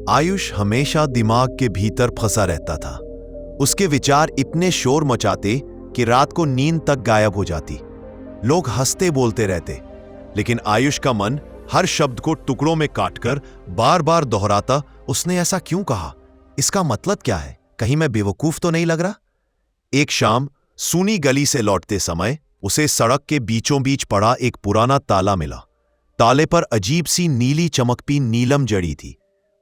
आयुष हमेशा दिमाग के भीतर फंसा रहता था। उसके विचार इतने शोर मचाते कि रात को नींद तक गायब हो जाती। लोग हंसते बोलते रहते, लेकिन आयुष का मन हर शब्द को टुकड़ों में काटकर बार बार दोहराता, उसने ऐसा क्यों कहा? इसका मतलब क्या है? कहीं मैं बेवकूफ तो नहीं लग रहा? एक शाम सूनी गली से लौटते समय उसे सड़क के बीचों बीच पड़ा एक पुराना ताला मिला। ताले पर अजीब सी नीली चमकती नीलम जड़ी थी।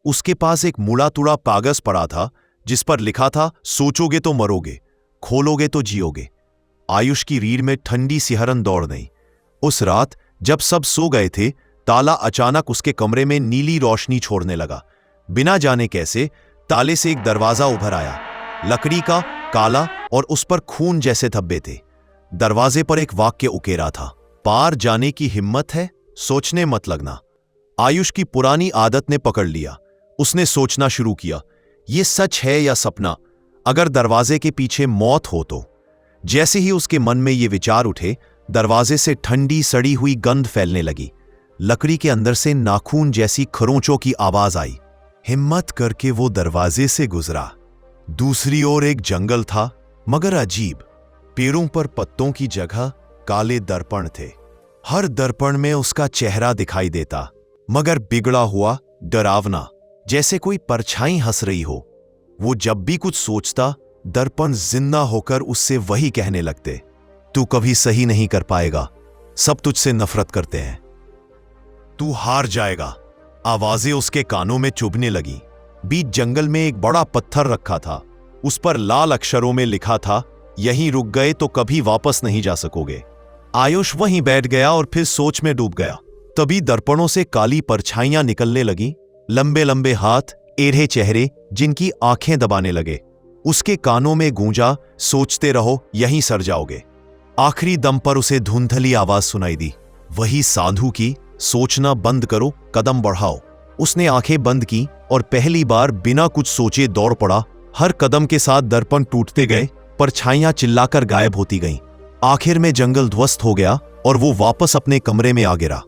उसके पास एक मुड़ा तुड़ा कागज पड़ा था जिस पर लिखा था, सोचोगे तो मरोगे, खोलोगे तो जियोगे। आयुष की रीढ़ में ठंडी सिहरन दौड़ गई। उस रात जब सब सो गए थे, ताला अचानक उसके कमरे में नीली रोशनी छोड़ने लगा। बिना जाने कैसे ताले से एक दरवाजा उभर आया, लकड़ी का, काला, और उस पर खून जैसे धब्बे थे। दरवाजे पर एक वाक्य उकेरा था, पार जाने की हिम्मत है, सोचने मत लगना। आयुष की पुरानी आदत ने पकड़ लिया। उसने सोचना शुरू किया, ये सच है या सपना? अगर दरवाजे के पीछे मौत हो तो? जैसे ही उसके मन में ये विचार उठे, दरवाजे से ठंडी सड़ी हुई गंध फैलने लगी। लकड़ी के अंदर से नाखून जैसी खरोंचों की आवाज आई। हिम्मत करके वो दरवाजे से गुजरा। दूसरी ओर एक जंगल था, मगर अजीब। पेड़ों पर पत्तों की जगह काले दर्पण थे। हर दर्पण में उसका चेहरा दिखाई देता, मगर बिगड़ा हुआ, डरावना, जैसे कोई परछाई हंस रही हो। वो जब भी कुछ सोचता, दर्पण जिंदा होकर उससे वही कहने लगते, तू कभी सही नहीं कर पाएगा, सब तुझसे नफरत करते हैं, तू हार जाएगा। आवाजें उसके कानों में चुभने लगी। बीच जंगल में एक बड़ा पत्थर रखा था। उस पर लाल अक्षरों में लिखा था, यहीं रुक गए तो कभी वापस नहीं जा सकोगे। आयुष वहीं बैठ गया और फिर सोच में डूब गया। तभी दर्पणों से काली परछाइयां निकलने लगी, लंबे लंबे हाथ, एढ़े चेहरे जिनकी आंखें दबाने लगे। उसके कानों में गूंजा, सोचते रहो यहीं सड़ जाओगे। आखिरी दम पर उसे धुंधली आवाज सुनाई दी, वही साधु की, सोचना बंद करो, कदम बढ़ाओ। उसने आंखें बंद की और पहली बार बिना कुछ सोचे दौड़ पड़ा। हर कदम के साथ दर्पण टूटते गए, परछाइयां चिल्लाकर गायब होती गईं। आखिर में जंगल ध्वस्त हो गया और वो वापस अपने कमरे में आ गिरा।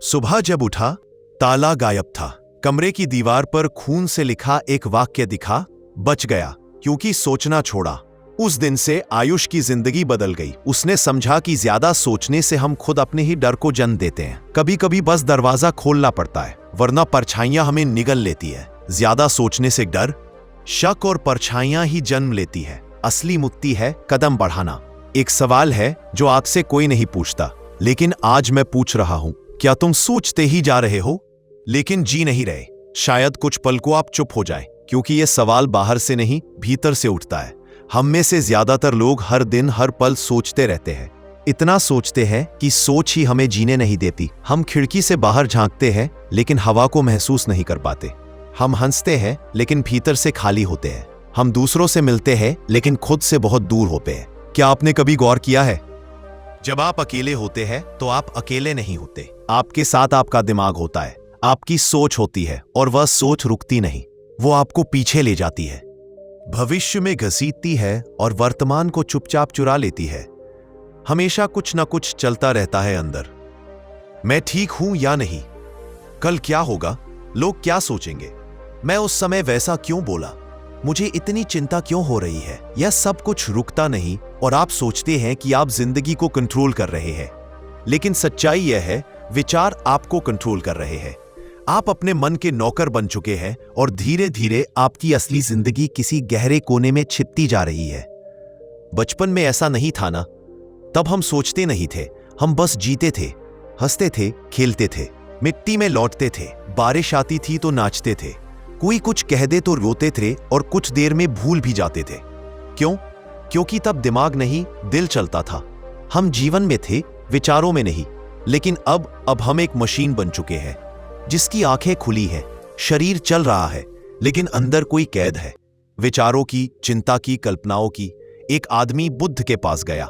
सुबह जब उठा, ताला गायब था। कमरे की दीवार पर खून से लिखा एक वाक्य दिखा, बच गया क्योंकि सोचना छोड़ा। उस दिन से आयुष की जिंदगी बदल गई। उसने समझा कि ज्यादा सोचने से हम खुद अपने ही डर को जन्म देते हैं। कभी कभी बस दरवाजा खोलना पड़ता है, वरना परछाइयां हमें निगल लेती है। ज्यादा सोचने से डर, शक और परछाइयां ही जन्म लेती है। असली मुक्ति है कदम बढ़ाना। एक सवाल है जो आपसे कोई नहीं पूछता, लेकिन आज मैं पूछ रहा हूं, क्या तुम सोचते ही जा रहे हो लेकिन जी नहीं रहे? शायद कुछ पल को आप चुप हो जाए, क्योंकि यह सवाल बाहर से नहीं, भीतर से उठता है। हम में से ज्यादातर लोग हर दिन हर पल सोचते रहते हैं। इतना सोचते हैं कि सोच ही हमें जीने नहीं देती। हम खिड़की से बाहर झांकते हैं लेकिन हवा को महसूस नहीं कर पाते। हम हंसते हैं लेकिन भीतर से खाली होते हैं। हम दूसरों से मिलते हैं लेकिन खुद से बहुत दूर होते हैं। क्या आपने कभी गौर किया है, जब आप अकेले होते हैं तो आप अकेले नहीं होते। आपके साथ आपका दिमाग होता है, आपकी सोच होती है, और वह सोच रुकती नहीं, वो आपको पीछे ले जाती है, भविष्य में घसीटती है और वर्तमान को चुपचाप चुरा लेती है। हमेशा कुछ ना कुछ चलता रहता है अंदर। मैं ठीक हूं या नहीं? कल क्या होगा? लोग क्या सोचेंगे? मैं उस समय वैसा क्यों बोला? मुझे इतनी चिंता क्यों हो रही है? यह सब कुछ रुकता नहीं और आप सोचते हैं कि आप जिंदगी को कंट्रोल कर रहे हैं, लेकिन सच्चाई यह है, विचार आपको कंट्रोल कर रहे हैं। आप अपने मन के नौकर बन चुके हैं और धीरे धीरे आपकी असली जिंदगी किसी गहरे कोने में छिपती जा रही है। बचपन में ऐसा नहीं था ना? तब हम सोचते नहीं थे, हम बस जीते थे, हंसते थे, खेलते थे, मिट्टी में लौटते थे, बारिश आती थी तो नाचते थे, कोई कुछ कह दे तो रोते थे और कुछ देर में भूल भी जाते थे। क्यों? क्योंकि तब दिमाग नहीं, दिल चलता था। हम जीवन में थे, विचारों में नहीं। लेकिन अब हम एक मशीन बन चुके हैं जिसकी आंखें खुली हैं, शरीर चल रहा है, लेकिन अंदर कोई कैद है, विचारों की, चिंता की, कल्पनाओं की। एक आदमी बुद्ध के पास गया,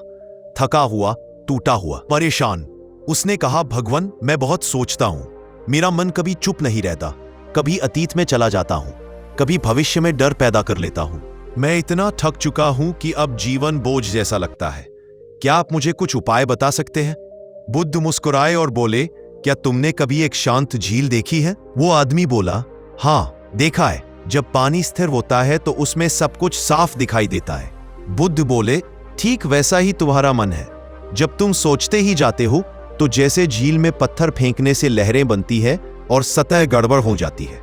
थका हुआ, टूटा हुआ, परेशान। उसने कहा, भगवान, मैं बहुत सोचता हूं, मेरा मन कभी चुप नहीं रहता, कभी अतीत में चला जाता हूं, कभी भविष्य में डर पैदा कर लेता हूं। मैं इतना थक चुका हूं कि अब जीवन बोझ जैसा लगता है। क्या आप मुझे कुछ उपाय बता सकते हैं? बुद्ध मुस्कुराए और बोले, क्या तुमने कभी एक शांत झील देखी है? वो आदमी बोला, हाँ, देखा है, जब पानी स्थिर होता है तो उसमें सब कुछ साफ दिखाई देता है। बुद्ध बोले, ठीक वैसा ही तुम्हारा मन है। जब तुम सोचते ही जाते हो तो जैसे झील में पत्थर फेंकने से लहरें बनती है और सतह गड़बड़ हो जाती है,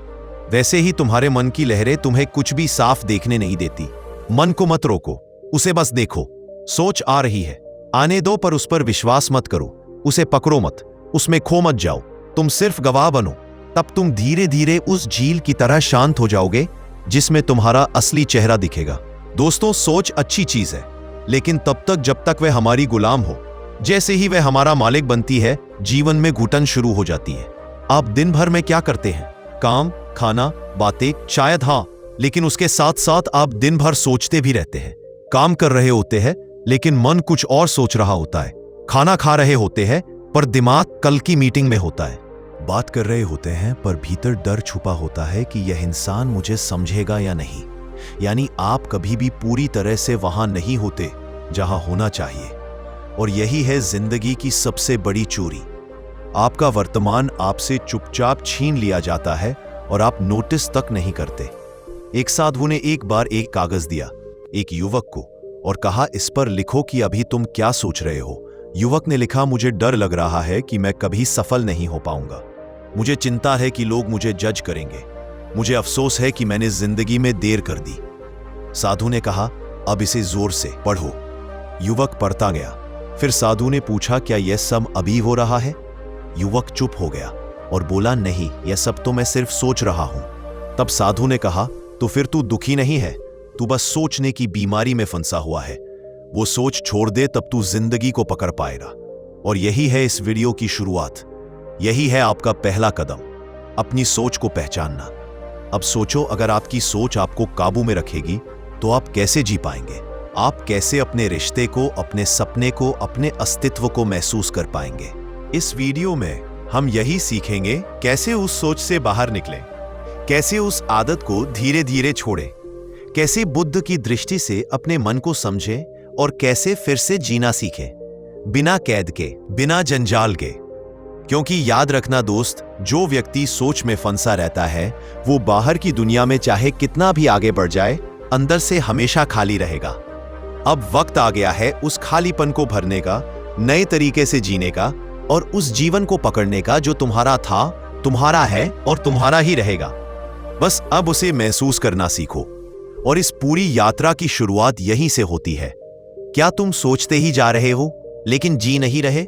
वैसे ही तुम्हारे मन की लहरें तुम्हें कुछ भी साफ देखने नहीं देती। मन को मत रोको, उसे बस देखो। सोच आ रही है, आने दो, पर उस पर विश्वास मत करो, उसे पकड़ो मत, उसमें खो मत जाओ। तुम सिर्फ गवाह बनो, तब तुम धीरे धीरे उस झील की तरह शांत हो जाओगे जिसमें तुम्हारा असली चेहरा दिखेगा। दोस्तों, सोच अच्छी चीज है, लेकिन तब तक जब तक वह हमारी गुलाम हो। जैसे ही वह हमारा मालिक बनती है, जीवन में घुटन शुरू हो जाती है। आप दिन भर में क्या करते हैं? काम, खाना, बातें, शायद हाँ, लेकिन उसके साथ साथ आप दिन भर सोचते भी रहते हैं। काम कर रहे होते हैं लेकिन मन कुछ और सोच रहा होता है। खाना खा रहे होते हैं पर दिमाग कल की मीटिंग में होता है। बात कर रहे होते हैं पर भीतर डर छुपा होता है कि यह इंसान मुझे समझेगा या नहीं। यानी आप कभी भी पूरी तरह से वहां नहीं होते जहां होना चाहिए। और यही है जिंदगी की सबसे बड़ी चोरी। आपका वर्तमान आपसे चुपचाप छीन लिया जाता है और आप नोटिस तक नहीं करते। एक साधु ने एक बार एक कागज दिया एक युवक को और कहा, इस पर लिखो कि अभी तुम क्या सोच रहे हो। युवक ने लिखा, मुझे डर लग रहा है कि मैं कभी सफल नहीं हो पाऊंगा। मुझे चिंता है कि लोग मुझे जज करेंगे। मुझे अफसोस है कि मैंने जिंदगी में देर कर दी। साधु ने कहा, अब इसे जोर से पढ़ो। युवक पढ़ता गया। फिर साधु ने पूछा, क्या यह सब अभी हो रहा है? युवक चुप हो गया और बोला, नहीं, यह सब तो मैं सिर्फ सोच रहा हूं। तब साधु ने कहा, तो फिर तू दुखी नहीं है, तू बस सोचने की बीमारी में फंसा हुआ है। वो सोच छोड़ दे, तब तू जिंदगी को पकड़ पाएगा। और यही है इस वीडियो की शुरुआत। यही है आपका पहला कदम, अपनी सोच को पहचानना। अब सोचो, अगर आपकी सोच आपको काबू में रखेगी तो आप कैसे जी पाएंगे? आप कैसे अपने रिश्ते को, अपने सपने को, अपने अस्तित्व को महसूस कर पाएंगे? इस वीडियो में हम यही सीखेंगे, कैसे उस सोच से बाहर निकलें, कैसे उस आदत को धीरे धीरे छोड़ें, कैसे बुद्ध की दृष्टि से अपने मन को समझें और कैसे फिर से जीना सीखें, बिना कैद के, बिना जंजाल के। क्योंकि याद रखना दोस्त, जो व्यक्ति सोच में फंसा रहता है वो बाहर की दुनिया में चाहे कितना भी आगे बढ़ जाए, अंदर से हमेशा खाली रहेगा। अब वक्त आ गया है उस खालीपन को भरने का, नए तरीके से जीने का और उस जीवन को पकड़ने का जो तुम्हारा था, तुम्हारा है और तुम्हारा ही रहेगा। बस अब उसे महसूस करना सीखो। और इस पूरी यात्रा की शुरुआत यहीं से होती है। क्या तुम सोचते ही जा रहे हो लेकिन जी नहीं रहे?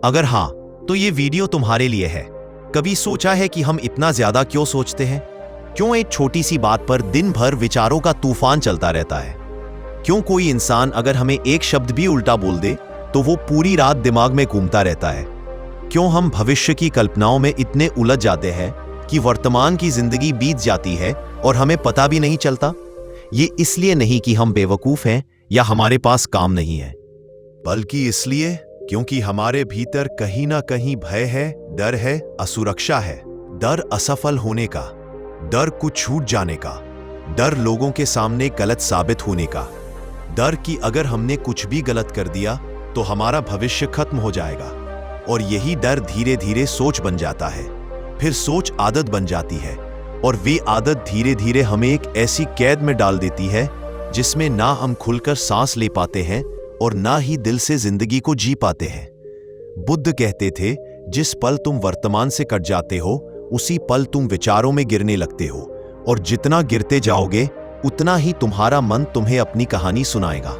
अगर हां, तो ये वीडियो तुम्हारे लिए है। कभी सोचा है कि हम इतना ज्यादा क्यों सोचते हैं? क्यों एक छोटी सी बात पर दिन भर विचारों का तूफान चलता रहता है? क्यों कोई इंसान अगर हमें एक शब्द भी उल्टा बोल दे तो वो पूरी रात दिमाग में घूमता रहता है? क्यों हम भविष्य की कल्पनाओं में इतने उलझ जाते हैं कि वर्तमान की जिंदगी बीत जाती है और हमें पता भी नहीं चलता? ये इसलिए नहीं कि हम बेवकूफ हैं या हमारे पास काम नहीं है, बल्कि इसलिए क्योंकि हमारे भीतर कहीं ना कहीं भय है, डर है, असुरक्षा है। डर असफल होने का, डर कुछ छूट जाने का, डर लोगों के सामने गलत साबित होने का, डर कि अगर हमने कुछ भी गलत कर दिया तो हमारा भविष्य खत्म हो जाएगा। और यही डर धीरे धीरे सोच बन जाता है, फिर सोच आदत बन जाती है और वे आदत धीरे धीरे हमें एक ऐसी कैद में डाल देती है जिसमें ना हम खुलकर सांस ले पाते हैं और ना ही दिल से जिंदगी को जी पाते हैं। बुद्ध कहते थे, जिस पल तुम वर्तमान से कट जाते हो उसी पल तुम विचारों में गिरने लगते हो, और जितना गिरते जाओगे उतना ही तुम्हारा मन तुम्हें अपनी कहानी सुनाएगा।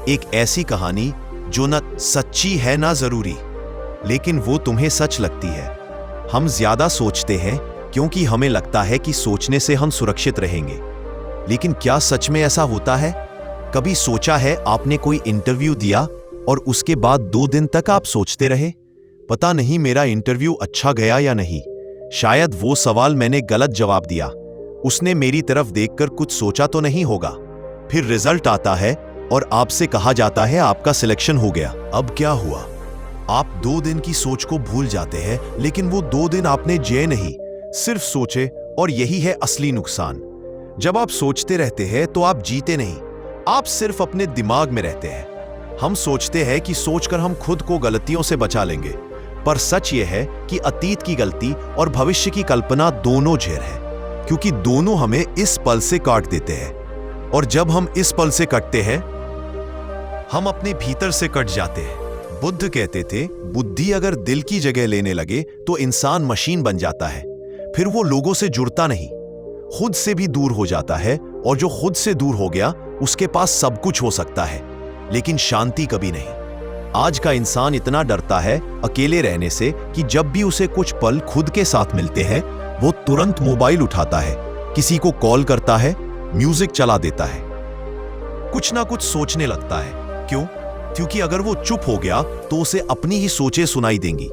एक ऐसी कहानी जो न सच्ची है ना जरूरी, लेकिन वो तुम्हें सच लगती है। हम ज्यादा सोचते हैं क्योंकि हमें लगता है कि सोचने से हम सुरक्षित रहेंगे, लेकिन क्या सच में ऐसा होता है? कभी सोचा है आपने कोई इंटरव्यू दिया और उसके बाद 2 दिन तक आप सोचते रहे, पता नहीं मेरा इंटरव्यू अच्छा गया या नहीं, शायद वो सवाल मैंने गलत जवाब दिया, उसने मेरी तरफ देखकर कुछ सोचा तो नहीं होगा। फिर रिजल्ट आता है और आपसे कहा जाता है आपका सिलेक्शन हो गया। अब क्या हुआ? आप 2 दिन की सोच को भूल जाते हैं, लेकिन वो 2 दिन आपने जिए नहीं, सिर्फ सोचे। और यही है असली नुकसान। जब आप सोचते रहते हैं तो आप जीते नहीं, आप सिर्फ अपने दिमाग में रहते हैं। हम सोचते हैं कि सोचकर हम खुद को गलतियों से बचा लेंगे, पर सच यह है कि अतीत की गलती और भविष्य की कल्पना दोनों झेर है। क्योंकि दोनों हमें इस पल से काट देते हैं। और जब हम इस पल से कटते हैं, हम अपने भीतर से कट जाते हैं। बुद्ध कहते थे, बुद्धि अगर दिल की जगह लेने लगे तो इंसान मशीन बन जाता है। फिर वो लोगों से जुड़ता नहीं, खुद से भी दूर हो जाता है, और जो खुद से दूर हो गया उसके पास सब कुछ हो सकता है, लेकिन शांति कभी नहीं। आज का इंसान इतना डरता है अकेले रहने से कि जब भी उसे कुछ पल खुद के साथ मिलते हैं, वो तुरंत मोबाइल उठाता है, किसी को कॉल करता है, म्यूजिक चला देता है, कुछ ना कुछ सोचने लगता है। क्यों? क्योंकि अगर वो चुप हो गया तो उसे अपनी ही सोचें सुनाई देंगी।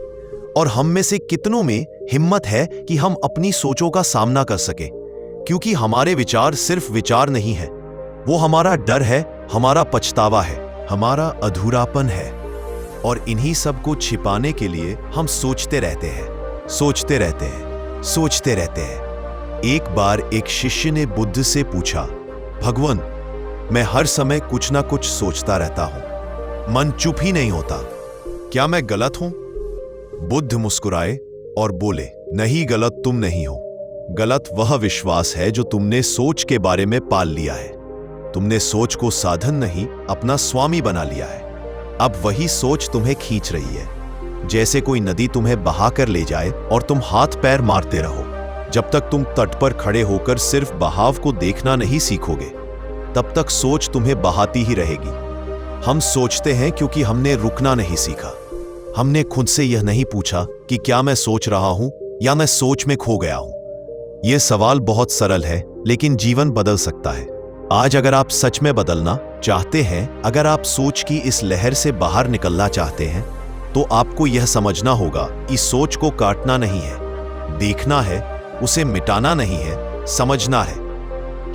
और हम में से कितनों में हिम्मत है कि हम अपनी सोचों का सामना कर सके? क्योंकि हमारे विचार सिर्फ विचार नहीं है, वो हमारा डर है, हमारा पछतावा है, हमारा अधूरापन है। और इन्हीं सब को छिपाने के लिए हम सोचते रहते हैं, सोचते रहते हैं, सोचते रहते हैं। एक बार एक शिष्य ने बुद्ध से पूछा, भगवान, मैं हर समय कुछ ना कुछ सोचता रहता हूं, मन चुप ही नहीं होता, क्या मैं गलत हूं? बुद्ध मुस्कुराए और बोले, नहीं, गलत तुम नहीं हो। गलत वह विश्वास है जो तुमने सोच के बारे में पाल लिया है। तुमने सोच को साधन नहीं, अपना स्वामी बना लिया है। अब वही सोच तुम्हें खींच रही है, जैसे कोई नदी तुम्हें बहा कर ले जाए और तुम हाथ पैर मारते रहो। जब तक तुम तट पर खड़े होकर सिर्फ बहाव को देखना नहीं सीखोगे, तब तक सोच तुम्हें बहाती ही रहेगी। हम सोचते हैं क्योंकि हमने रुकना नहीं सीखा। हमने खुद से यह नहीं पूछा कि क्या मैं सोच रहा हूं या मैं सोच में खो गया हूं। यह सवाल बहुत सरल है, लेकिन जीवन बदल सकता है। आज अगर आप सच में बदलना चाहते हैं, अगर आप सोच की इस लहर से बाहर निकलना चाहते हैं, तो आपको यह समझना होगा कि सोच को काटना नहीं है, देखना है, उसे मिटाना नहीं है, समझना है।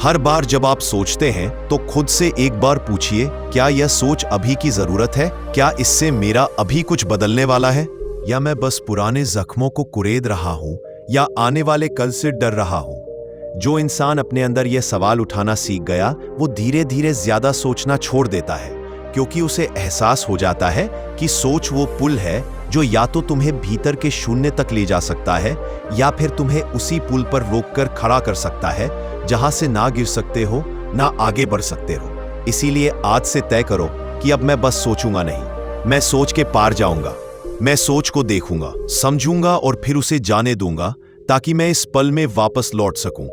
हर बार जब आप सोचते हैं तो खुद से एक बार पूछिए, क्या यह सोच अभी की जरूरत है? क्या इससे मेरा अभी कुछ बदलने वाला है? या मैं बस पुराने जख्मों को कुरेद रहा हूं, या आने वाले कल से डर रहा हूं? जो इंसान अपने अंदर यह सवाल उठाना सीख गया, वो धीरे धीरे ज्यादा सोचना छोड़ देता है, क्योंकि उसे एहसास हो जाता है कि सोच वो पुल है जो या तो तुम्हें भीतर के शून्य तक ले जा सकता है, या फिर तुम्हें उसी पुल पर रोककर खड़ा कर सकता है जहां से ना गिर सकते हो, ना आगे बढ़ सकते हो। इसीलिए आज से तय करो कि अब मैं बस सोचूंगा नहीं, मैं सोच के पार जाऊंगा। मैं सोच को देखूंगा, समझूंगा और फिर उसे जाने दूंगा, ताकि मैं इस पल में वापस लौट सकूं।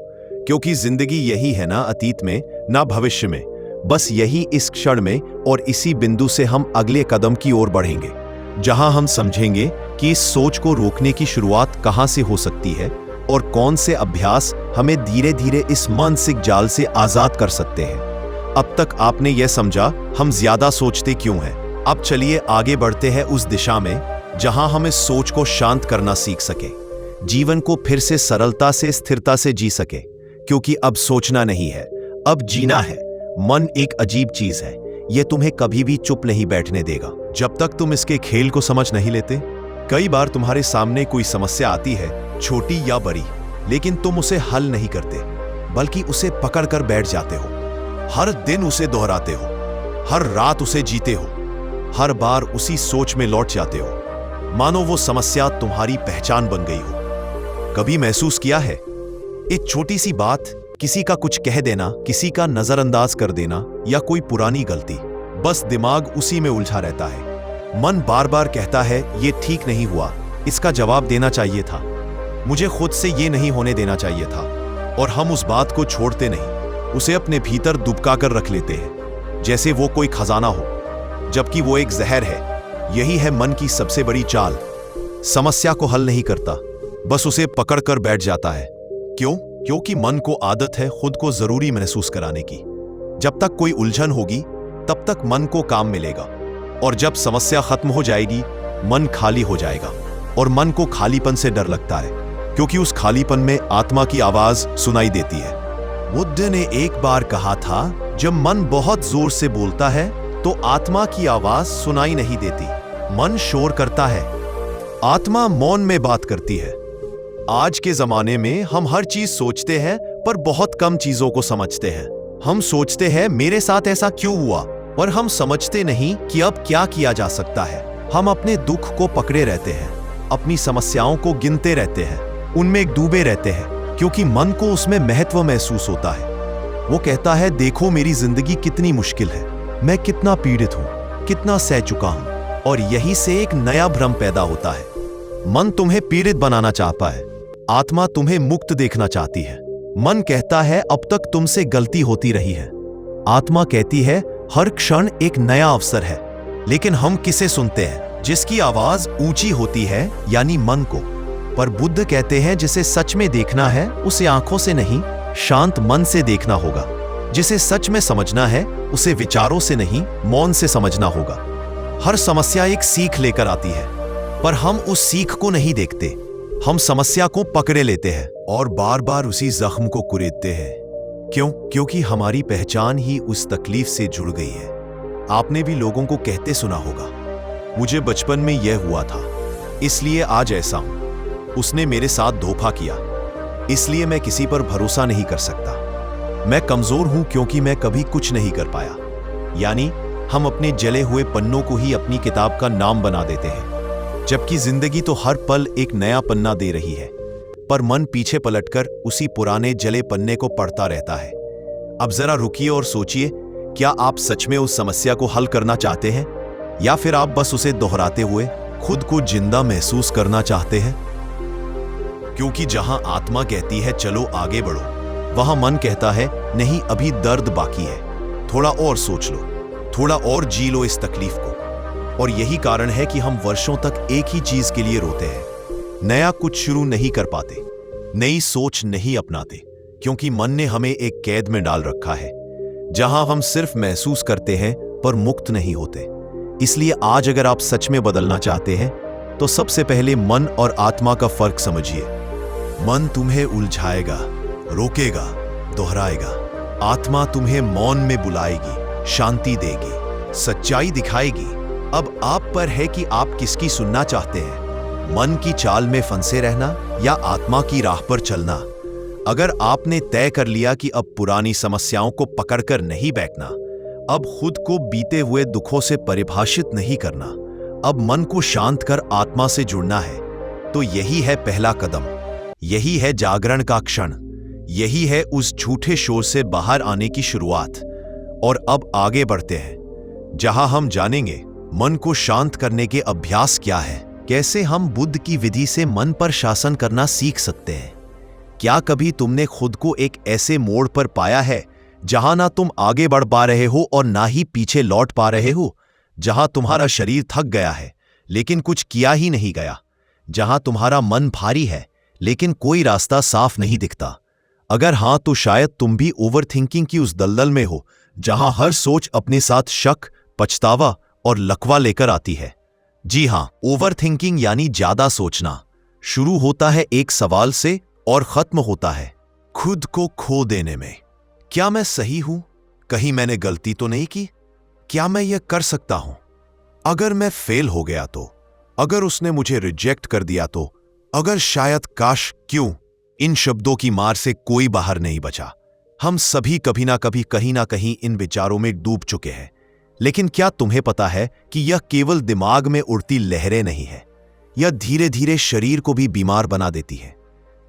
क्योंकि जिंदगी यही है, ना अतीत में ना भविष्य में, बस यही इस क्षण में, और इसी बिंदु से हम अगले कदम की ओर बढ़ेंगे, जहां हम समझेंगे कि इस सोच को रोकने की शुरुआत कहां से हो सकती है और कौन से अभ्यास हमें धीरे धीरे इस मानसिक जाल से आजाद कर सकते हैं। अब तक आपने यह समझा हम ज्यादा सोचते क्यों हैं। अब चलिए आगे बढ़ते हैं उस दिशा में जहां हम इस सोच को शांत करना सीख सके, जीवन को फिर से सरलता से, स्थिरता से जी सके। क्योंकि अब सोचना नहीं है, अब जीना है। मन एक अजीब चीज है, यह तुम्हें कभी भी चुप नहीं बैठने देगा जब तक तुम इसके खेल को समझ नहीं लेते। कई बार तुम्हारे सामने कोई समस्या आती है, छोटी या बड़ी, लेकिन तुम उसे हल नहीं करते, बल्कि उसे पकड़कर बैठ जाते हो। हर दिन उसे दोहराते हो, हर रात उसे जीते हो, हर बार उसी सोच में लौट जाते हो, मानो वो समस्या तुम्हारी पहचान बन गई हो। कभी महसूस किया है, एक छोटी सी बात, किसी का कुछ कह देना, किसी का नजरअंदाज कर देना, या कोई पुरानी गलती, बस दिमाग उसी में उलझा रहता है। मन बार बार कहता है, ये ठीक नहीं हुआ, इसका जवाब देना चाहिए था, मुझे खुद से ये नहीं होने देना चाहिए था। और हम उस बात को छोड़ते नहीं, उसे अपने भीतर दुबका कर रख लेते हैं, जैसे वो कोई खजाना हो, जबकि वो एक जहर है। यही है मन की सबसे बड़ी चाल। समस्या को हल नहीं करता, बस उसे पकड़ कर बैठ जाता है। क्यों? क्योंकि मन को आदत है खुद को जरूरी महसूस कराने की। जब तक कोई उलझन होगी, तब तक मन को काम मिलेगा, और जब समस्या खत्म हो जाएगी, मन खाली हो जाएगा। और मन को खालीपन से डर लगता है, क्योंकि उस खालीपन में आत्मा की आवाज सुनाई देती है। बुद्ध ने एक बार कहा था, जब मन बहुत जोर से बोलता है तो आत्मा की आवाज सुनाई नहीं देती। मन शोर करता है, आत्मा मौन में बात करती है। आज के जमाने में हम हर चीज सोचते हैं, पर बहुत कम चीजों को समझते हैं। हम सोचते हैं मेरे साथ ऐसा क्यों हुआ, पर हम समझते नहीं कि अब क्या किया जा सकता है। हम अपने दुख को पकड़े रहते हैं, अपनी समस्याओं को गिनते रहते हैं, उनमें डूबे रहते हैं, क्योंकि मन को उसमें महत्व महसूस होता है। वो कहता है, देखो मेरी जिंदगी कितनी मुश्किल है, मैं कितना पीड़ित हूं, कितना सह चुका हूं। और यही से एक नया भ्रम पैदा होता है। मन तुम्हें पीड़ित बनाना चाहता है, आत्मा तुम्हें मुक्त देखना चाहती है। मन कहता है, अब तक तुमसे गलती होती रही है। आत्मा कहती है, हर क्षण एक नया अवसर है। लेकिन हम किसे सुनते हैं? जिसकी आवाज ऊंची होती है, यानी मन को। पर बुद्ध कहते हैं, जिसे सच में देखना है उसे आंखों से नहीं, शांत मन से देखना होगा। जिसे सच में समझना है उसे विचारों से नहीं, मौन से समझना होगा। हर समस्या एक सीख लेकर आती है, पर हम उस सीख को नहीं देखते। हम समस्या को पकड़े लेते हैं और बार बार उसी जख्म को कुरेदते हैं। क्यों? क्योंकि हमारी पहचान ही उस तकलीफ से जुड़ गई है। आपने भी लोगों को कहते सुना होगा, मुझे बचपन में यह हुआ था, इसलिए आज ऐसा हूं। उसने मेरे साथ धोखा किया, इसलिए मैं किसी पर भरोसा नहीं कर सकता। मैं कमजोर हूं क्योंकि मैं कभी कुछ नहीं कर पाया। यानी हम अपने जले हुए पन्नों को ही अपनी किताब का नाम बना देते हैं, जबकि जिंदगी तो हर पल एक नया पन्ना दे रही है। पर मन पीछे पलटकर उसी पुराने जले पन्ने को पढ़ता रहता है। अब जरा रुकिए और सोचिए, क्या आप सच में उस समस्या को हल करना चाहते हैं, या फिर आप बस उसे दोहराते हुए खुद को जिंदा महसूस करना चाहते हैं? क्योंकि जहां आत्मा कहती है चलो आगे बढ़ो, वहां मन कहता है नहीं, अभी दर्द बाकी है, थोड़ा और सोच लो, थोड़ा और जी लो इस तकलीफ को। और यही कारण है कि हम वर्षों तक एक ही चीज के लिए रोते हैं, नया कुछ शुरू नहीं कर पाते, नई सोच नहीं अपनाते, क्योंकि मन ने हमें एक कैद में डाल रखा है, जहां हम सिर्फ महसूस करते हैं पर मुक्त नहीं होते। इसलिए आज अगर आप सच में बदलना चाहते हैं, तो सबसे पहले मन और आत्मा का फर्क समझिए। मन तुम्हें उलझाएगा, रोकेगा, दोहराएगा। आत्मा तुम्हें मौन में बुलाएगी, शांति देगी, सच्चाई दिखाएगी। अब आप पर है कि आप किसकी सुनना चाहते हैं, मन की चाल में फंसे रहना या आत्मा की राह पर चलना। अगर आपने तय कर लिया कि अब पुरानी समस्याओं को पकड़कर नहीं बैठना, अब खुद को बीते हुए दुखों से परिभाषित नहीं करना, अब मन को शांत कर आत्मा से जुड़ना है, तो यही है पहला कदम। यही है जागरण का क्षण। यही है उस झूठे शोर से बाहर आने की शुरुआत। और अब आगे बढ़ते हैं, जहां हम जानेंगे मन को शांत करने के अभ्यास क्या है, कैसे हम बुद्ध की विधि से मन पर शासन करना सीख सकते हैं। क्या कभी तुमने खुद को एक ऐसे मोड़ पर पाया है जहां ना तुम आगे बढ़ पा रहे हो और ना ही पीछे लौट पा रहे हो, जहां तुम्हारा शरीर थक गया है लेकिन कुछ किया ही नहीं गया, जहां तुम्हारा मन भारी है लेकिन कोई रास्ता साफ नहीं दिखता? अगर हां, तो शायद तुम भी ओवरथिंकिंग की उस दलदल में हो, जहां हर सोच अपने साथ शक, पछतावा और लकवा लेकर आती है। जी हां, ओवरथिंकिंग यानी ज्यादा सोचना शुरू होता है एक सवाल से और खत्म होता है खुद को खो देने में। क्या मैं सही हूं? कहीं मैंने गलती तो नहीं की? क्या मैं यह कर सकता हूं? अगर मैं फेल हो गया तो? अगर उसने मुझे रिजेक्ट कर दिया तो? अगर शायद, काश, क्यों? इन शब्दों की मार से कोई बाहर नहीं बचा। हम सभी कभी ना कभी कहीं ना कहीं इन विचारों में डूब चुके हैं। लेकिन क्या तुम्हें पता है कि यह केवल दिमाग में उड़ती लहरें नहीं है, यह धीरे धीरे शरीर को भी बीमार बना देती है।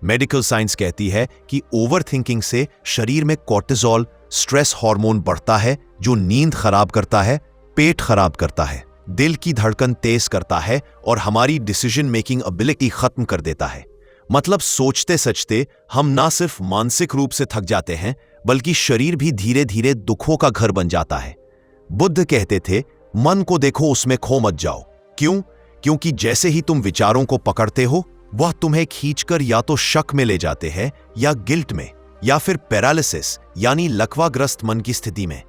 मेडिकल साइंस कहती है कि ओवरथिंकिंग से शरीर में कॉर्टिसोल, स्ट्रेस हार्मोन बढ़ता है, जो नींद खराब करता है, पेट खराब करता है, दिल की धड़कन तेज करता है और हमारी डिसीजन मेकिंग एबिलिटी खत्म कर देता है। मतलब सोचते सचते हम ना सिर्फ मानसिक रूप से थक जाते हैं, बल्कि शरीर भी धीरे धीरे दुखों का घर बन जाता है। बुद्ध कहते थे, मन को देखो, उसमें खो मत जाओ। क्यों? क्योंकि जैसे ही तुम विचारों को पकड़ते हो, वह तुम्हें खींचकर या तो शक में ले जाते हैं, या गिल्ट में, या फिर पैरालिसिस यानी लकवाग्रस्त मन की स्थिति में,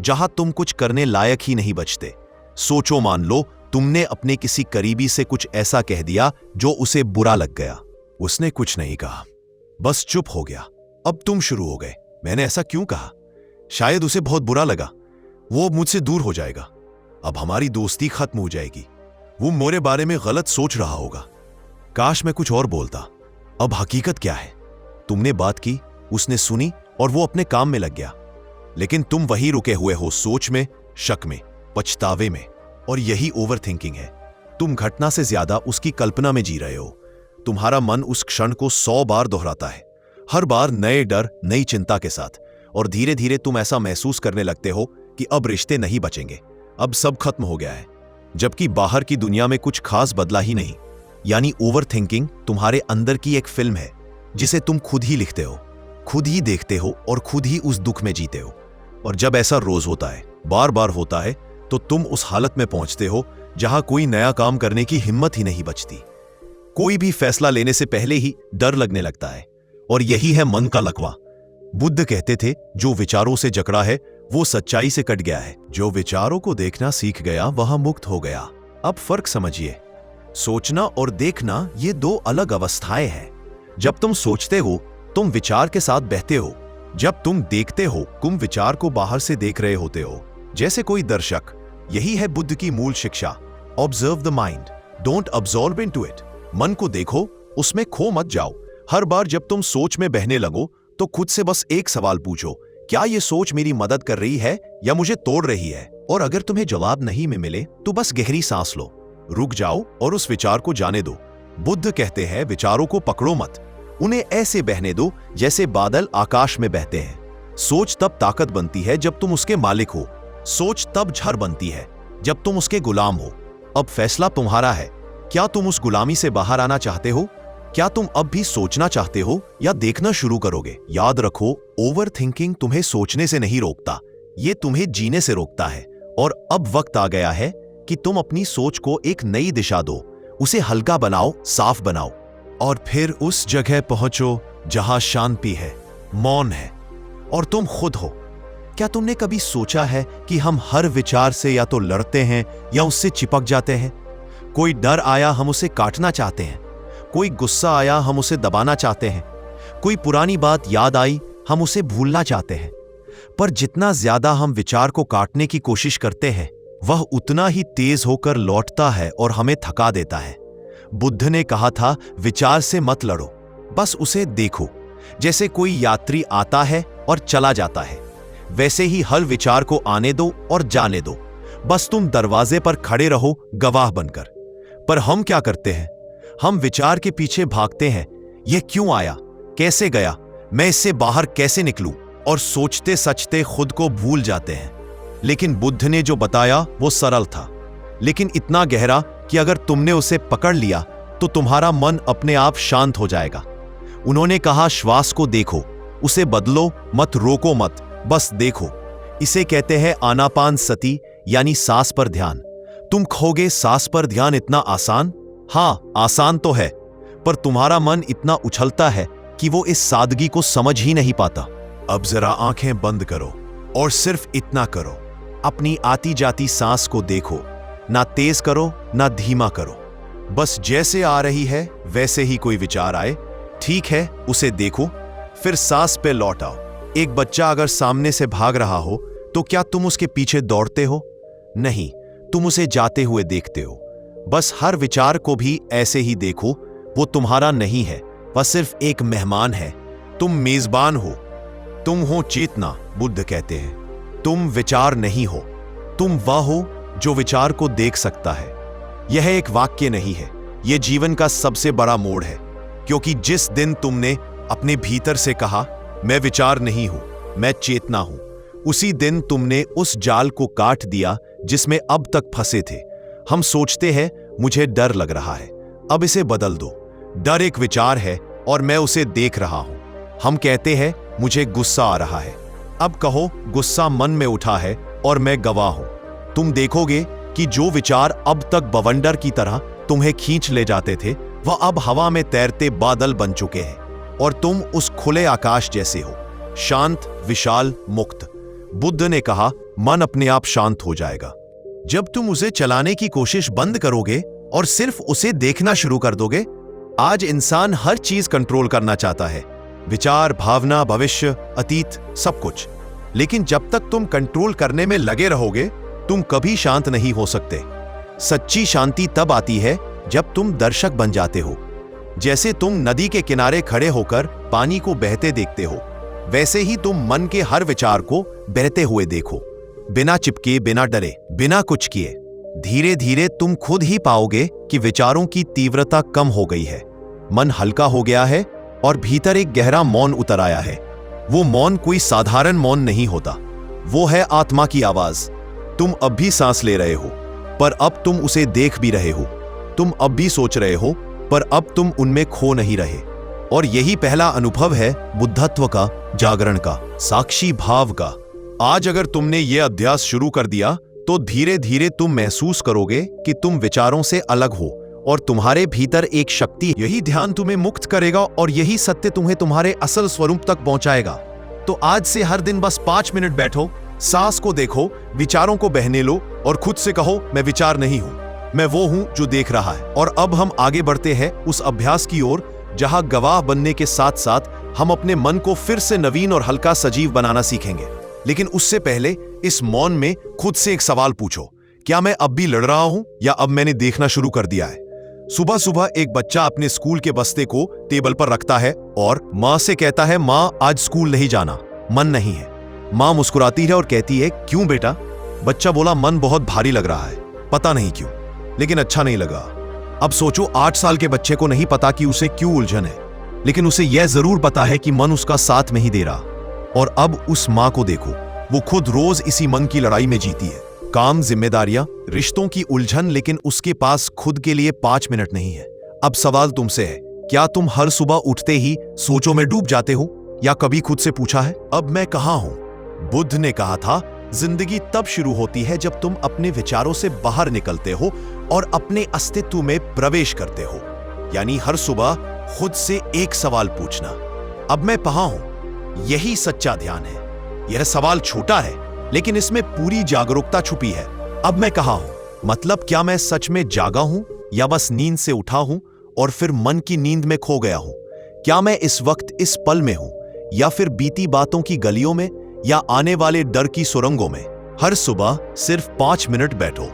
जहां तुम कुछ करने लायक ही नहीं बचते। सोचो, मान लो तुमने अपने किसी करीबी से कुछ ऐसा कह दिया जो उसे बुरा लग गया। उसने कुछ नहीं कहा, बस चुप हो गया। अब तुम शुरू हो गए, मैंने ऐसा क्यों कहा? शायद उसे बहुत बुरा लगा, वो मुझसे दूर हो जाएगा, अब हमारी दोस्ती खत्म हो जाएगी, वो मेरे बारे में गलत सोच रहा होगा, काश मैं कुछ और बोलता। अब हकीकत क्या है? तुमने बात की, उसने सुनी और वो अपने काम में लग गया, लेकिन तुम वहीं रुके हुए हो, सोच में, शक में, पछतावे में। और यही ओवरथिंकिंग है। तुम घटना से ज्यादा उसकी कल्पना में जी रहे हो। तुम्हारा मन उस क्षण को 100 बार दोहराता है, हर बार नए डर, नई चिंता के साथ। और धीरे धीरे तुम ऐसा महसूस करने लगते हो कि अब रिश्ते नहीं बचेंगे, अब सब खत्म हो गया है, जबकि बाहर की दुनिया में कुछ खास बदला ही नहीं। यानी ओवर थिंकिंग तुम्हारे अंदर की एक फिल्म है जिसे तुम खुद ही लिखते हो, खुद ही देखते हो और खुद ही उस दुख में जीते हो। और जब ऐसा रोज होता है, बार बार होता है, तो तुम उस हालत में पहुंचते हो जहां कोई नया काम करने की हिम्मत ही नहीं बचती। कोई भी फैसला लेने से पहले ही डर लगने लगता है। और यही है मन का लकवा। बुद्ध कहते थे, जो विचारों से जकड़ा है वो सच्चाई से कट गया है, जो विचारों को देखना सीख गया वह मुक्त हो गया। अब फर्क समझिए, सोचना और देखना ये दो अलग अवस्थाएं हैं। जब तुम सोचते हो तुम विचार के साथ बहते हो, जब तुम देखते हो तुम विचार को बाहर से देख रहे होते हो, जैसे कोई दर्शक। यही है बुद्ध की मूल शिक्षा। Observe the mind, don't absorb into it. मन को देखो, उसमें खो मत जाओ। हर बार जब तुम सोच में बहने लगो तो खुद से बस एक सवाल पूछो, क्या ये सोच मेरी मदद कर रही है या मुझे तोड़ रही है? और अगर तुम्हें जवाब नहीं में मिले तो बस गहरी सांस लो, रुक जाओ और उस विचार को जाने दो। बुद्ध कहते हैं, विचारों को पकड़ो मत, उन्हें ऐसे बहने दो जैसे बादल आकाश में बहते हैं। सोच तब ताकत बनती है जब तुम उसके मालिक हो। सोच तब झर बनती है जब तुम उसके गुलाम हो। अब फैसला तुम्हारा है, क्या तुम उस गुलामी से बाहर आना चाहते हो? क्या तुम अब भी सोचना चाहते हो या देखना शुरू करोगे? याद रखो, ओवर थिंकिंग तुम्हें सोचने से नहीं रोकता, ये तुम्हें जीने से रोकता है। और अब वक्त आ गया है कि तुम अपनी सोच को एक नई दिशा दो, उसे हल्का बनाओ, साफ बनाओ, और फिर उस जगह पहुंचो जहां शांति है, मौन है और तुम खुद हो। क्या तुमने कभी सोचा है कि हम हर विचार से या तो लड़ते हैं या उससे चिपक जाते हैं? कोई डर आया, हम उसे काटना चाहते हैं। कोई गुस्सा आया, हम उसे दबाना चाहते हैं। कोई पुरानी बात याद आई, हम उसे भूलना चाहते हैं। पर जितना ज्यादा हम विचार को काटने की कोशिश करते हैं, वह उतना ही तेज होकर लौटता है और हमें थका देता है। बुद्ध ने कहा था, विचार से मत लड़ो, बस उसे देखो। जैसे कोई यात्री आता है और चला जाता है, वैसे ही हर विचार को आने दो और जाने दो। बस तुम दरवाजे पर खड़े रहो, गवाह बनकर। पर हम क्या करते हैं? हम विचार के पीछे भागते हैं, यह क्यों आया, कैसे गया, मैं इससे बाहर कैसे निकलूं? और सोचते सचते खुद को भूल जाते हैं। लेकिन बुद्ध ने जो बताया वो सरल था, लेकिन इतना गहरा कि अगर तुमने उसे पकड़ लिया तो तुम्हारा मन अपने आप शांत हो जाएगा। उन्होंने कहा, श्वास को देखो, उसे बदलो मत, रोको मत, बस देखो। इसे कहते हैं आनापान सती, यानी सांस पर ध्यान। तुम खोगे सांस पर ध्यान इतना आसान? हाँ, आसान तो है, पर तुम्हारा मन इतना उछलता है कि वो इस सादगी को समझ ही नहीं पाता। अब जरा आंखें बंद करो और सिर्फ इतना करो, अपनी आती जाती सांस को देखो, ना तेज करो ना धीमा करो, बस जैसे आ रही है वैसे ही। कोई विचार आए, ठीक है, उसे देखो, फिर सांस पे लौट आओ। एक बच्चा अगर सामने से भाग रहा हो तो क्या तुम उसके पीछे दौड़ते हो? नहीं, तुम उसे जाते हुए देखते हो। बस हर विचार को भी ऐसे ही देखो, वो तुम्हारा नहीं है, वह सिर्फ एक मेहमान है। तुम मेजबान हो, तुम हो चेतना। बुद्ध कहते हैं, तुम विचार नहीं हो, तुम वह हो जो विचार को देख सकता है। यह एक वाक्य नहीं है, यह जीवन का सबसे बड़ा मोड़ है। क्योंकि जिस दिन तुमने अपने भीतर से कहा, मैं विचार नहीं हूं, मैं चेतना हूं, उसी दिन तुमने उस जाल को काट दिया जिसमें अब तक फंसे थे। हम सोचते हैं, मुझे डर लग रहा है, अब इसे बदल दो। डर एक विचार है और मैं उसे देख रहा हूं। हम कहते हैं, मुझे गुस्सा आ रहा है, अब कहो, गुस्सा मन में उठा है और मैं गवाह हूं। तुम देखोगे कि जो विचार अब तक बवंडर की तरह तुम्हें खींच ले जाते थे, वह अब हवा में तैरते बादल बन चुके हैं और तुम उस खुले आकाश जैसे हो, शांत, विशाल, मुक्त। बुद्ध ने कहा, मन अपने आप शांत हो जाएगा जब तुम उसे चलाने की कोशिश बंद करोगे और सिर्फ उसे देखना शुरू कर दोगे। आज इंसान हर चीज कंट्रोल करना चाहता है, विचार, भावना, भविष्य, अतीत, सब कुछ। लेकिन जब तक तुम कंट्रोल करने में लगे रहोगे, तुम कभी शांत नहीं हो सकते। सच्ची शांति तब आती है जब तुम दर्शक बन जाते हो। जैसे तुम नदी के किनारे खड़े होकर पानी को बहते देखते हो, वैसे ही तुम मन के हर विचार को बहते हुए देखो, बिना चिपके, बिना डरे, बिना कुछ किए। धीरे धीरे तुम खुद ही पाओगे कि विचारों की तीव्रता कम हो गई है, मन हल्का हो गया है और भीतर एक गहरा मौन उतर आया है। वो मौन कोई साधारण मौन नहीं होता, वो है आत्मा की आवाज। तुम अब भी सांस ले रहे हो, पर अब तुम उसे देख भी रहे हो। तुम अब भी सोच रहे हो, पर अब तुम उनमें खो नहीं रहे। और यही पहला अनुभव है बुद्धत्व का, जागरण का, साक्षी भाव का। आज अगर तुमने यह अभ्यास शुरू कर दिया तो धीरे धीरे तुम महसूस करोगे कि तुम विचारों से अलग हो और तुम्हारे भीतर एक शक्ति। यही ध्यान तुम्हें मुक्त करेगा और यही सत्य तुम्हें तुम्हारे असल स्वरूप तक पहुंचाएगा। तो आज से हर दिन बस 5 मिनट बैठो, सांस को देखो, विचारों को बहने लो और खुद से कहो, मैं विचार नहीं हूं, मैं वो हूं जो देख रहा है। और अब हम आगे बढ़ते हैं उस अभ्यास की ओर जहां गवाह बनने के साथ साथ हम अपने मन को फिर से नवीन और हल्का सजीव बनाना सीखेंगे। लेकिन उससे पहले इस मौन में खुद से एक सवाल पूछो, क्या मैं अब भी लड़ रहा हूं या अब मैंने देखना शुरू कर दिया है? सुबह सुबह एक बच्चा अपने स्कूल के बस्ते को टेबल पर रखता है और माँ से कहता है, माँ आज स्कूल नहीं जाना, मन नहीं है। माँ मुस्कुराती है और कहती है, क्यों बेटा? बच्चा बोला, मन बहुत भारी लग रहा है, पता नहीं क्यों, लेकिन अच्छा नहीं लगा। अब सोचो, 8 साल के बच्चे को नहीं पता कि उसे क्यों उलझन है, लेकिन उसे यह जरूर पता है कि मन उसका साथ नहीं दे रहा। और अब उस माँ को देखो, वो खुद रोज इसी मन की लड़ाई में जीती है। काम, जिम्मेदारियां, रिश्तों की उलझन, लेकिन उसके पास खुद के लिए 5 मिनट नहीं है। अब सवाल तुमसे है, क्या तुम हर सुबह उठते ही सोचों में डूब जाते हो या कभी खुद से पूछा है, अब मैं कहाँ हूं? बुद्ध ने कहा था, जिंदगी तब शुरू होती है जब तुम अपने विचारों से बाहर निकलते हो और अपने अस्तित्व में प्रवेश करते हो। यानी हर सुबह खुद से एक सवाल पूछना, अब मैं कहाँ हूं? यही सच्चा ध्यान है। यह सवाल छोटा है, लेकिन इसमें पूरी जागरूकता छुपी है। अब मैं कहाँ हूं मतलब क्या मैं सच में जागा हूं या बस नींद से उठा हूं और फिर मन की नींद में खो गया हूं? क्या मैं इस वक्त इस पल में हूं या फिर बीती बातों की गलियों में या आने वाले डर की सुरंगों में? हर सुबह सिर्फ 5 मिनट बैठो,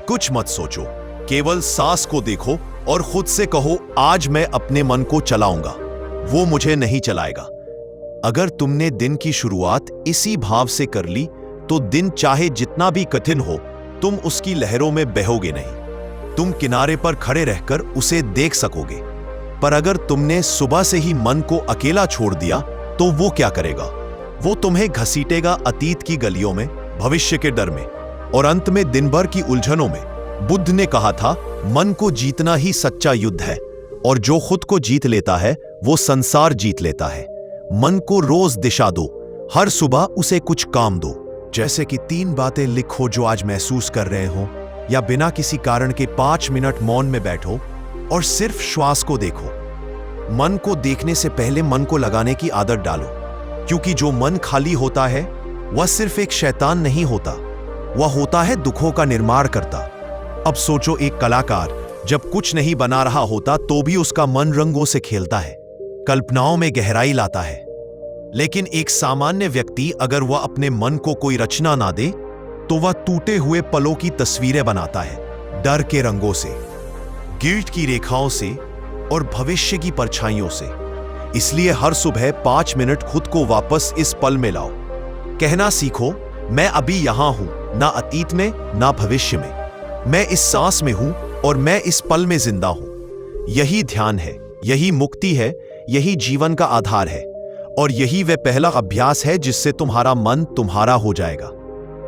कुछ मत सोचो, केवल सांस को देखो और खुद से कहो, आज मैं अपने मन को चलाऊंगा, वो मुझे नहीं चलाएगा। अगर तुमने दिन की शुरुआत इसी भाव से कर ली तो दिन चाहे जितना भी कठिन हो, तुम उसकी लहरों में बहोगे नहीं। तुम किनारे पर खड़े रहकर उसे देख सकोगे। पर अगर तुमने सुबह से ही मन को अकेला छोड़ दिया तो वो क्या करेगा? वो तुम्हें घसीटेगा अतीत की गलियों में, भविष्य के डर में और अंत में दिन भर की उलझनों में। बुद्ध ने कहा था, मन को जीतना ही सच्चा युद्ध है और जो खुद को जीत लेता है वो संसार जीत लेता है। मन को रोज दिशा दो, हर सुबह उसे कुछ काम दो, जैसे कि 3 बातें लिखो जो आज महसूस कर रहे हो, या बिना किसी कारण के 5 मिनट मौन में बैठो और सिर्फ श्वास को देखो। मन को देखने से पहले मन को लगाने की आदत डालो, क्योंकि जो मन खाली होता है वह सिर्फ एक शैतान नहीं होता, वह होता है दुखों का निर्माण करता। अब सोचो, एक कलाकार जब कुछ नहीं बना रहा होता तो भी उसका मन रंगों से खेलता है, कल्पनाओं में गहराई लाता है। लेकिन एक सामान्य व्यक्ति अगर वह अपने मन को कोई रचना ना दे तो वह टूटे हुए पलों की तस्वीरें बनाता है, डर के रंगों से, गिल्ट की रेखाओं से और भविष्य की परछाइयों से। इसलिए हर सुबह 5 मिनट खुद को वापस इस पल में लाओ। कहना सीखो, मैं अभी यहां हूं, ना अतीत में ना भविष्य में, मैं इस सांस में हूं और मैं इस पल में जिंदा हूं। यही ध्यान है, यही मुक्ति है, यही जीवन का आधार है और यही वह पहला अभ्यास है जिससे तुम्हारा मन तुम्हारा हो जाएगा।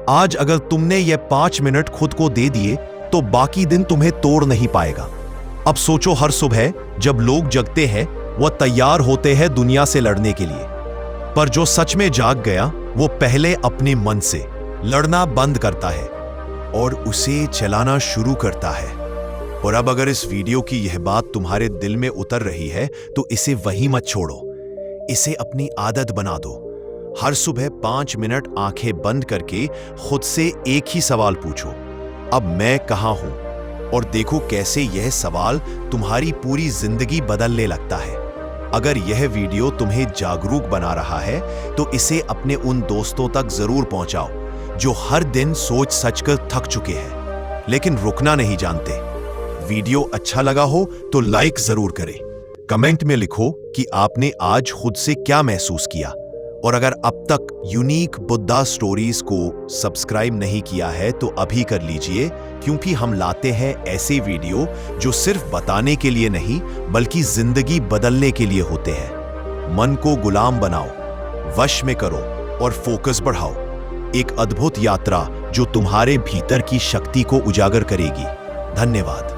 आज अगर तुमने ये 5 मिनट खुद को दे दिए तो बाकी दिन तुम्हें तोड़ नहीं पाएगा। अब सोचो, हर सुबह जब लोग जगते हैं वह तैयार होते हैं दुनिया से लड़ने के लिए, पर जो सच में जाग गया वो पहले अपने मन से लड़ना बंद करता है और उसे चलाना शुरू करता है। और अब अगर इस वीडियो की यह बात तुम्हारे दिल में उतर रही है तो इसे वहीं मत छोड़ो, इसे अपनी आदत बना दो। हर सुबह 5 मिनट आंखें बंद करके खुद से एक ही सवाल पूछो, अब मैं कहां हूं? और देखो कैसे यह सवाल तुम्हारी पूरी जिंदगी बदलने लगता है। अगर यह वीडियो तुम्हें जागरूक बना रहा है तो इसे अपने उन दोस्तों तक जरूर पहुंचाओ जो हर दिन सोच सच कर थक चुके हैं लेकिन रुकना नहीं जानते। वीडियो अच्छा लगा हो तो लाइक जरूर करें, कमेंट में लिखो कि आपने आज खुद से क्या महसूस किया। और अगर अब तक यूनिक बुद्धा स्टोरीज को सब्सक्राइब नहीं किया है तो अभी कर लीजिए, क्योंकि हम लाते हैं ऐसे वीडियो जो सिर्फ बताने के लिए नहीं बल्कि जिंदगी बदलने के लिए होते हैं। मन को गुलाम बनाओ, वश में करो और फोकस बढ़ाओ। एक अद्भुत यात्रा जो तुम्हारे भीतर की शक्ति को उजागर करेगी। धन्यवाद।